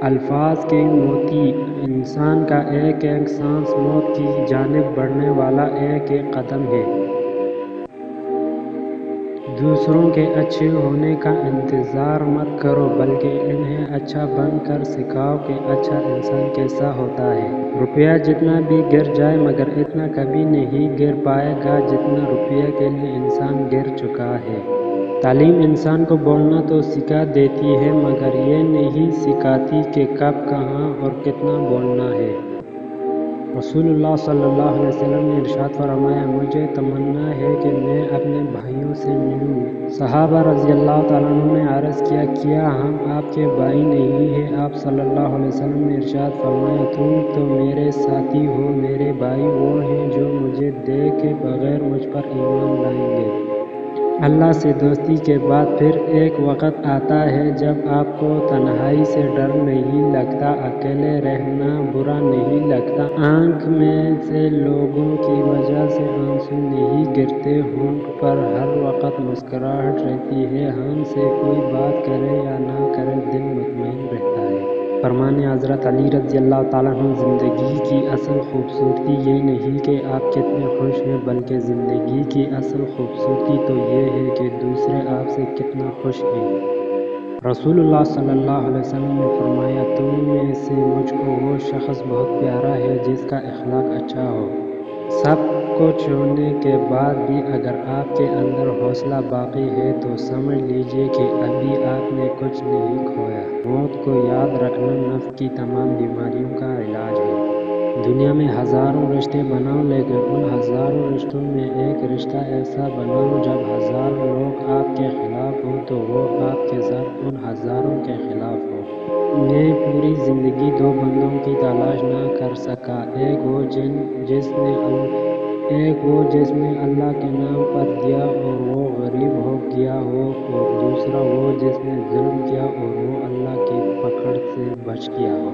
الفاظ کے موتی، انسان کا ایک ایک سانس موت کی جانب بڑھنے والا ایک ایک قدم ہے۔ دوسروں کے اچھے ہونے کا انتظار مت کرو، بلکہ انہیں اچھا بن کر سکھاؤ کہ اچھا انسان کیسا ہوتا ہے۔ روپیہ جتنا بھی گر جائے مگر اتنا کبھی نہیں گر پائے گا جتنا روپیے کے لیے انسان گر چکا ہے۔ تعلیم انسان کو بولنا تو سکھا دیتی ہے مگر یہ نہیں سکھاتی کہ کب، کہاں اور کتنا بولنا ہے۔ رسول اللہ صلی اللہ علیہ وسلم نے ارشاد فرمایا، مجھے تمنا ہے کہ میں اپنے بھائیوں سے ملوں۔ صحابہ رضی اللہ تعالیٰ عنہ نے عرض کیا، کیا ہم آپ کے بھائی نہیں ہیں؟ آپ صلی اللہ علیہ وسلم نے ارشاد فرمایا، تم تو میرے ساتھی ہو، میرے بھائی وہ ہیں جو مجھے دیکھے بغیر مجھ پر ایمان لائیں گے۔ اللہ سے دوستی کے بعد پھر ایک وقت آتا ہے جب آپ کو تنہائی سے ڈر نہیں لگتا، اکیلے رہنا برا نہیں لگتا، آنکھ میں سے لوگوں کی وجہ سے آنسو نہیں گرتے، ہونٹ پر ہر وقت مسکراہٹ رہتی ہے، ہم سے کوئی بات کرے یا نہ کرے دل مطمئن رہتا ہے۔ فرمان حضرت علی رضی اللہ تعالیٰ عنہ، زندگی کی اصل خوبصورتی یہ نہیں کہ آپ کتنے خوش ہیں، بلکہ زندگی کی اصل خوبصورتی تو یہ ہے کہ دوسرے آپ سے کتنا خوش ہیں۔ رسول اللہ صلی اللہ علیہ وسلم نے فرمایا، تم میں سے مجھ کو وہ شخص بہت پیارا ہے جس کا اخلاق اچھا ہو۔ سب کچھ ہونے کے بعد بھی اگر آپ کے اندر حوصلہ باقی ہے تو سمجھ لیجیے کہ ابھی آپ نے کچھ نہیں کھویا۔ موت کو یاد رکھنا نفس کی تمام بیماریوں کا علاج ہے۔ دنیا میں ہزاروں رشتے بناؤ لیکن ان ہزاروں رشتوں میں ایک رشتہ ایسا بناؤ جب ہزاروں لوگ آپ کے خلاف ہوں تو وہ آپ کے ساتھ ان ہزاروں کے خلاف ہو۔ میں پوری زندگی دو بندوں کی تلاش نہ کر سکا، ایک وہ جس نے اللہ کے نام پر دیا اور وہ غریب ہو گیا ہو، اور دوسرا وہ جس نے ظلم کیا اور وہ اللہ کی پکڑ سے بچ گیا ہو۔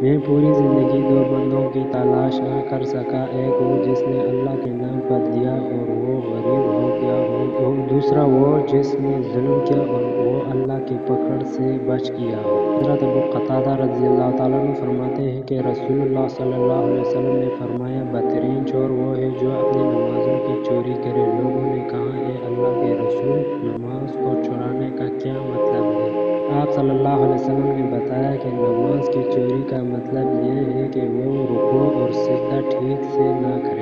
میں پوری زندگی دو بندوں کی تلاش نہ کر سکا، ایک وہ جس نے اللہ کے نام پر دیا اور وہ غریب ہو گیا ہو، اور دوسرا وہ جس نے ظلم کیا اور وہ اللہ کی پکڑ سے بچ گیا ہو۔ حضرت ابو قتادہ رضی اللہ تعالیٰ عنہ فرماتے ہیں کہ رسول اللہ صلی اللہ علیہ وسلم نے فرمایا، بدترین چور وہ ہے جو اپنی نمازوں کی چوری کرے۔ لوگوں نے کہا، اے اللہ کے رسول، نماز کو چرانے کا کیا مطلب ہے؟ آپ صلی اللہ علیہ وسلم نے بتایا کہ نماز کی چوری کا مطلب یہ ہے کہ وہ رکوع اور سجدہ ٹھیک سے نہ کرے۔